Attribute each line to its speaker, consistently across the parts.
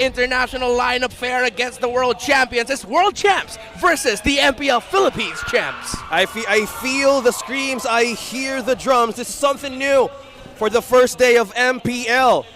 Speaker 1: international lineup fair against the world champions. It's world champs versus the MPL Philippines champs.
Speaker 2: I feel the screams, I hear the drums. This is something new for the first day of MPL.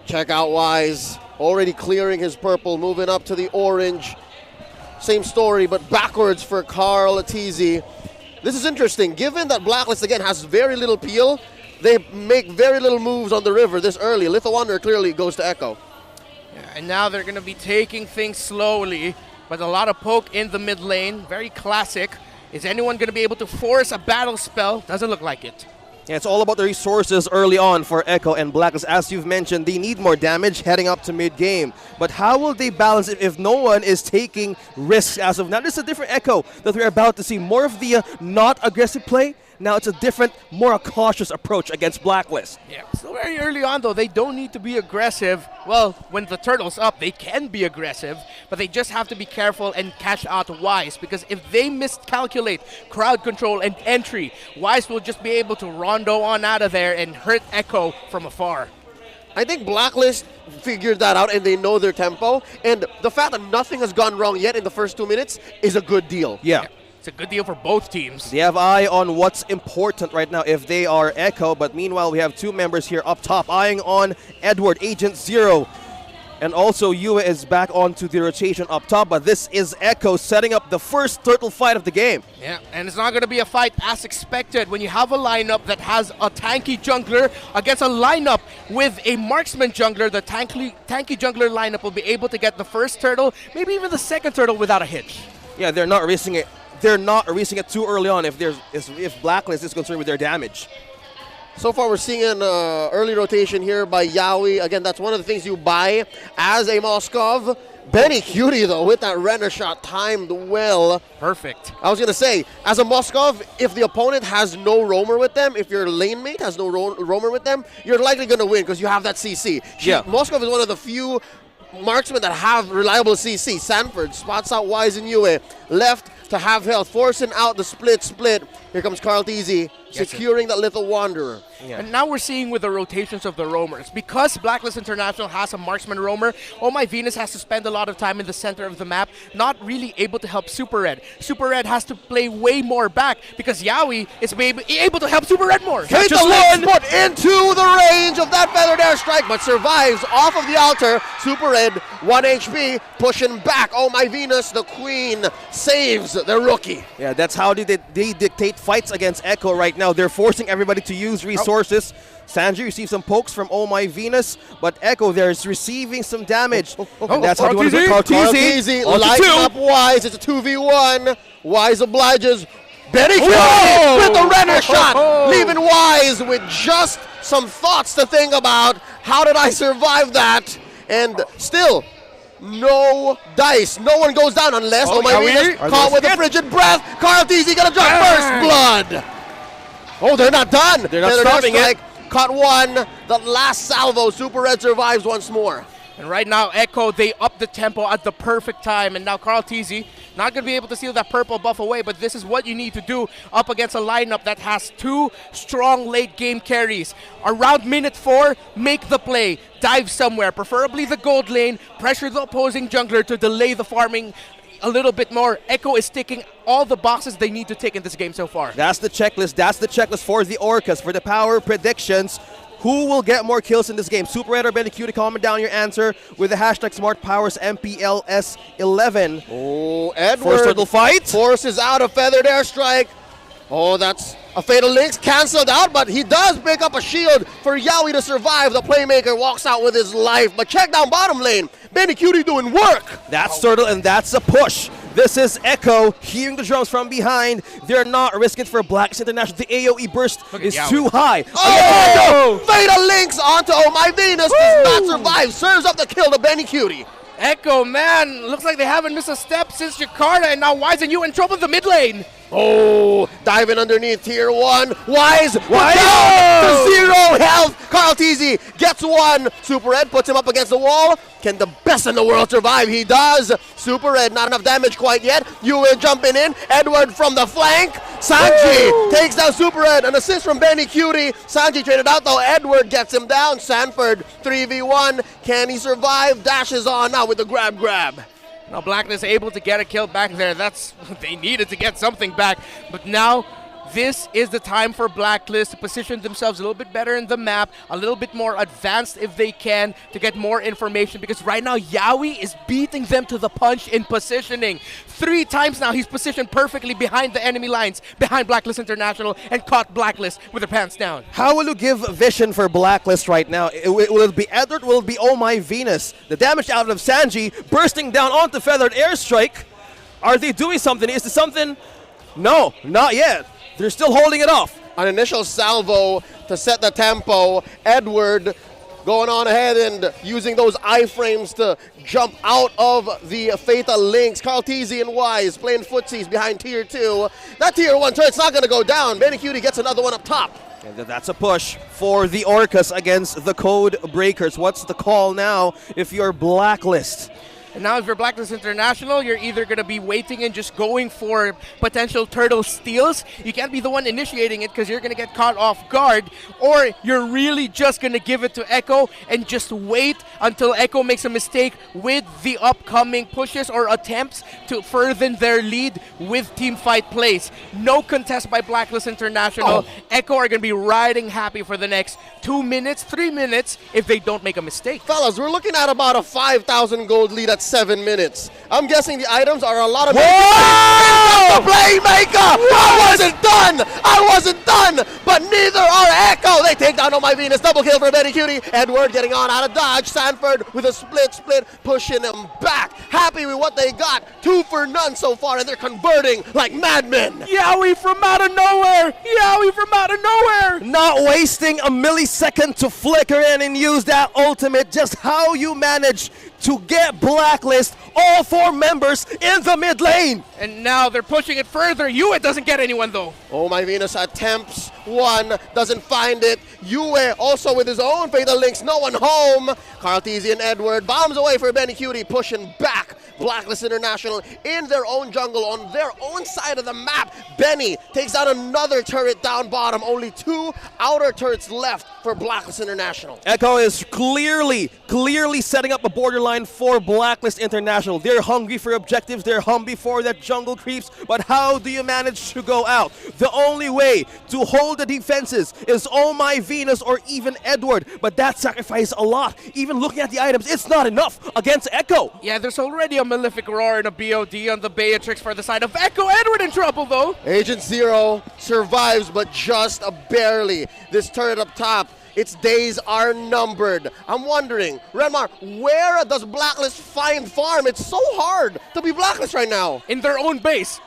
Speaker 3: Check out Wise, already clearing his purple, moving up to the orange. Same story, but backwards for Carl Atizi. This is interesting. Given that Blacklist, again, has very little peel, they make very little moves on the river this early. Little Wonder clearly goes to Echo.
Speaker 1: Yeah, and now they're going to be taking things slowly, but a lot of poke in the mid lane. Very classic. Is anyone going to be able to force a battle spell? Doesn't look like it.
Speaker 2: Yeah, it's all about the resources early on for Echo and Blacklist. As you've mentioned, they need more damage heading up to mid-game. But how will they balance it if no one is taking risks as of now? This is a different Echo that we're about to see. More of the not aggressive play. Now it's a different, more cautious approach against Blacklist.
Speaker 1: Yeah, still very early on though. They don't need to be aggressive. Well, when the turtle's up, they can be aggressive, but they just have to be careful and catch out Wise, because if they miscalculate crowd control and entry, Wise will just be able to rondo on out of there and hurt Echo from afar.
Speaker 3: I think Blacklist figured that out and they know their tempo, and the fact that nothing has gone wrong yet in the first 2 minutes is a good deal.
Speaker 2: Yeah.
Speaker 1: It's a good deal for both teams.
Speaker 2: They have eye on what's important right now if they are Echo, but meanwhile we have two members here up top eyeing on Edward, Agent Zero. And also Yue is back onto the rotation up top, but this is Echo setting up the first turtle fight of the game.
Speaker 1: Yeah, and it's not going to be a fight as expected when you have a lineup that has a tanky jungler against a lineup with a marksman jungler. The tanky jungler lineup will be able to get the first turtle, maybe even the second turtle without a hitch.
Speaker 2: Yeah, they're not erasing it. They're not erasing it too early on if Blacklist is concerned with their damage.
Speaker 3: So far, we're seeing an early rotation here by Yaoi. Again, that's one of the things you buy as a Moskov. Benny Cutie, though, with that Renner shot timed well.
Speaker 1: Perfect.
Speaker 3: I was going to say, as a Moskov, if the opponent has no roamer with them, if your lane mate has no roamer with them, you're likely going to win because you have that CC.
Speaker 2: Yeah.
Speaker 3: Moskov is one of the few marksmen that have reliable CC. Sanford spots out Wise and Yue. Left to have health, forcing out the split. Here comes Carl Teasy, securing that Little Wanderer.
Speaker 2: Yeah.
Speaker 1: And now we're seeing with the rotations of the roamers, because Blacklist International has a marksman roamer, Oh My Venus has to spend a lot of time in the center of the map, not really able to help Super Red. Super Red has to play way more back because Yaoi is able to help Super Red more.
Speaker 3: Kate the Lord put into the range of that feathered airstrike, but survives off of the altar. Super Red, 1 HP, pushing back. Oh My Venus, the queen, saves the rookie.
Speaker 2: Yeah, that's how they dictate fights against Echo right now. They're forcing everybody to use resources. Sanji receives some pokes from Oh My Venus, but Echo there is receiving some damage. And that's how you want to do it.
Speaker 3: Carl Teasy lighting up Wise. It's a 2v1. Wise obliges. Benny Cutie with the Renner shot, leaving Wise with just some thoughts to think about. How did I survive that? And still, no dice. No one goes down unless Oh My Venus caught with a frigid breath. Carl Teasy gonna drop first blood. Oh, they're not done.
Speaker 2: They're not stopping it.
Speaker 3: Caught one. The last salvo. Super Red survives once more.
Speaker 1: And right now, Echo, they up the tempo at the perfect time. And now Carl Teasy, not going to be able to steal that purple buff away, but this is what you need to do up against a lineup that has two strong late game carries. Around minute 4, make the play. Dive somewhere, preferably the gold lane. Pressure the opposing jungler to delay the farming a little bit more. Echo is ticking all the boxes they need to tick in this game so far.
Speaker 2: That's the checklist. That's the checklist for the Orcas, for the power predictions. Who will get more kills in this game? Super Red or Benny Cutie? Comment down your answer with the hashtag SmartPowers MPLS11.
Speaker 3: Oh, Edward.
Speaker 2: First turtle fight.
Speaker 3: Forces out a feathered airstrike. Oh, that's a fatal links canceled out, but he does pick up a shield for Yaoi to survive. The playmaker walks out with his life, but check down bottom lane. Benny Cutie doing work.
Speaker 2: That's turtle, and that's a push. This is Echo hearing the drums from behind. They're not risking for Blacklist International. The AoE burst is too high.
Speaker 3: Oh! Fatal links onto Oh My Venus. Does not survive. Serves up the kill to Benny Cutie.
Speaker 1: Echo, man, looks like they haven't missed a step since Jakarta, and now Wise and you in trouble in the mid lane.
Speaker 3: Oh, diving underneath tier 1. Wise
Speaker 2: Wise!
Speaker 3: down to 0 health. Carl Teasy gets one. Super Red puts him up against the wall. Can the best in the world survive? He does. Super Red, not enough damage quite yet. Yue jumping in. Edward from the flank. Sanji takes down Super Red. An assist from Benny Cutie. Sanji traded out though. Edward gets him down. Sanford 3v1. Can he survive? Dashes on now with the grab.
Speaker 1: Now Blacklist able to get a kill back there. They needed to get something back. But now this is the time for Blacklist to position themselves a little bit better in the map, a little bit more advanced if they can, to get more information, because right now Yaoi is beating them to the punch in positioning. 3 times now he's positioned perfectly behind the enemy lines, behind Blacklist International, and caught Blacklist with their pants down.
Speaker 2: How will you give vision for Blacklist right now? Will it be Edward? Will it be Oh My Venus? The damage out of Sanji, bursting down onto Feathered Airstrike. Are they doing something? Is this something? No, not yet. They're still holding it off.
Speaker 3: An initial salvo to set the tempo. Edward going on ahead and using those iframes to jump out of the fatal links. Carl Teasy and Wise playing footsies behind tier 2. That tier 1 turret's not going to go down. Benny Cutie gets another one up top.
Speaker 2: And that's a push for the Orcas against the Code Breakers. What's the call now if you're Blacklist?
Speaker 1: And now if you're Blacklist International, you're either going to be waiting and just going for potential turtle steals. You can't be the one initiating it because you're going to get caught off guard. Or you're really just going to give it to Echo and just wait until Echo makes a mistake with the upcoming pushes or attempts to further their lead with team fight plays. No contest by Blacklist International. Echo are going to be riding happy for the next 2 minutes, 3 minutes if they don't make a mistake.
Speaker 3: Fellas, we're looking at about a 5,000 gold lead at 7 minutes. I'm guessing the items are a lot of...
Speaker 2: Whoa!
Speaker 3: The playmaker! I wasn't done! But neither are Echo! They take down Oh My Venus. Double kill for Benny Cutie. Edward getting on out of dodge. Sanford with a split, pushing him back. Happy with what they got. 2 for none so far, and they're converting like madmen.
Speaker 1: Yaoi from out of nowhere! Yaoi from out of nowhere!
Speaker 2: Not wasting a millisecond to flicker in and use that ultimate. Just how you manage to get Blacklist all 4 members in the mid lane.
Speaker 1: And now they're pushing it further. Yue doesn't get anyone though.
Speaker 3: Oh My Venus attempts one, doesn't find it. Yue also with his own fatal links, no one home. Carl Teasy and Edward bombs away for Benny Cutie, pushing back. Blacklist International in their own jungle on their own side of the map. Benny takes down another turret down bottom. Only 2 outer turrets left for Blacklist International.
Speaker 2: Echo is clearly setting up a borderline for Blacklist International. They're hungry for objectives. They're hungry for that jungle creeps. But how do you manage to go out? The only way to hold the defenses is Oh My Venus or even Edward. But that sacrifices a lot. Even looking at the items, it's not enough against Echo.
Speaker 1: Yeah, there's already a Malefic Roar and a BOD on the Beatrix for the side of Echo. Edward in trouble though.
Speaker 3: Agent Zero survives, but just barely. This turret up top, its days are numbered. I'm wondering, Renmar, where does Blacklist find farm? It's so hard to be Blacklist right now.
Speaker 1: In their own base.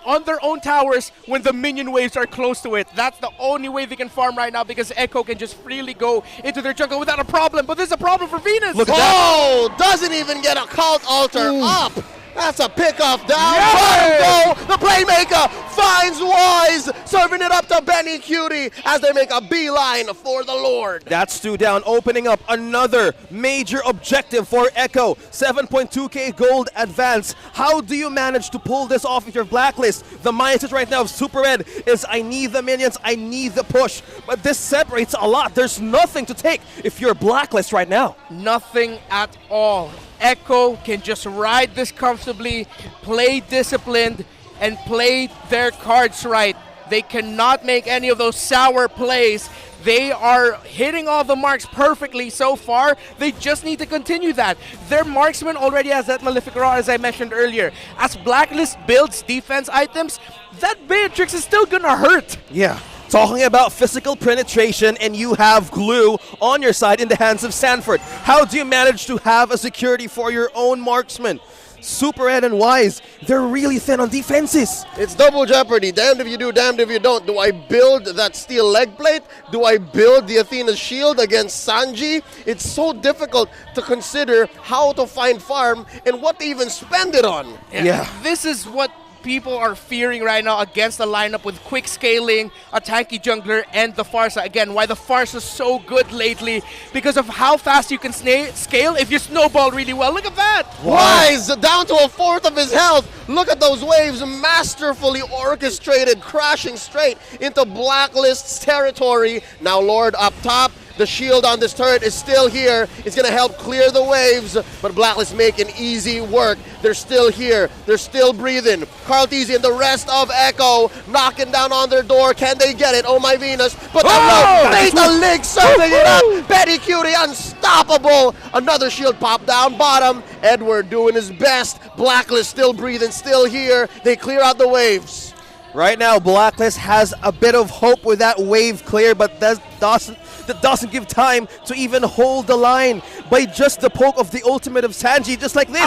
Speaker 1: On their own towers when the minion waves are close to it. That's the only way they can farm right now because Echo can just freely go into their jungle without a problem. But this is a problem for Venus.
Speaker 2: Look at that.
Speaker 3: Doesn't even get a cult altar up. That's a pickoff down.
Speaker 1: Yeah.
Speaker 3: Bottom goal. The playmaker finds Wise, serving it up to Benny Cutie as they make a beeline for the Lord.
Speaker 2: That's 2 down, opening up another major objective for Echo. 7.2k gold advance. How do you manage to pull this off if you're Blacklist? The mindset right now of Super Red is I need the minions, I need the push. But this separates a lot. There's nothing to take if you're Blacklist right now.
Speaker 1: Nothing at all. Echo can just ride this comfortably, play disciplined, and play their cards right. They cannot make any of those sour plays. They are hitting all the marks perfectly so far. They just need to continue that. Their marksman already has that Malefic Roar, as I mentioned earlier. As Blacklist builds defense items, that Beatrix is still gonna hurt.
Speaker 2: Yeah. Talking about physical penetration, and you have glue on your side in the hands of Sanford. How do you manage to have a security for your own marksman? Super Ed and Wise, they're really thin on defenses.
Speaker 3: It's double jeopardy. Damned if you do, damned if you don't. Do I build that steel leg plate? Do I build the Athena's shield against Sanji? It's so difficult to consider how to find farm and what to even spend it on.
Speaker 2: Yeah.
Speaker 1: This is what people are fearing right now against the lineup with quick scaling, a tanky jungler, and the Farsa. Again, why the Farsa is so good lately, because of how fast you can scale if you snowball really well. Look at that!
Speaker 3: Wise down to a fourth of his health. Look at those waves, masterfully orchestrated, crashing straight into Blacklist's territory. Now Lord up top. The shield on this turret is still here. It's going to help clear the waves, but Blacklist making easy work. They're still here. They're still breathing. Carl Tizzy and the rest of Echo knocking down on their door. Can they get it? Oh my Venus. But no, Beta Link serving it up. Betty Cutie unstoppable. Another shield pop down bottom. Edward doing his best. Blacklist still breathing, still here. They clear out the waves.
Speaker 2: Right now, Blacklist has a bit of hope with that wave clear, but that doesn't give time to even hold the line. By just the poke of the ultimate of Sanji, just like this,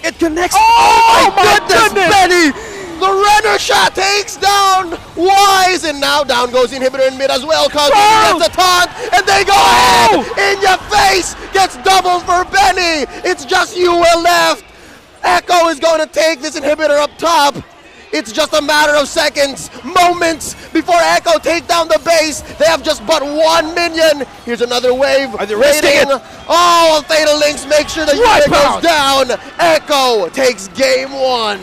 Speaker 2: it connects.
Speaker 3: Oh my goodness! Benny! The Renner shot takes down Wise, and now down goes the inhibitor in mid as well. Cause gets a taunt, and they go ahead in your face. Gets double for Benny. It's just you left. Echo is going to take this inhibitor up top. It's just a matter of seconds, moments before Echo take down the base. They have just but one minion. Here's another wave.
Speaker 2: Are they risking it?
Speaker 3: Oh, Fatal Links make sure the unit goes down. Echo takes game one.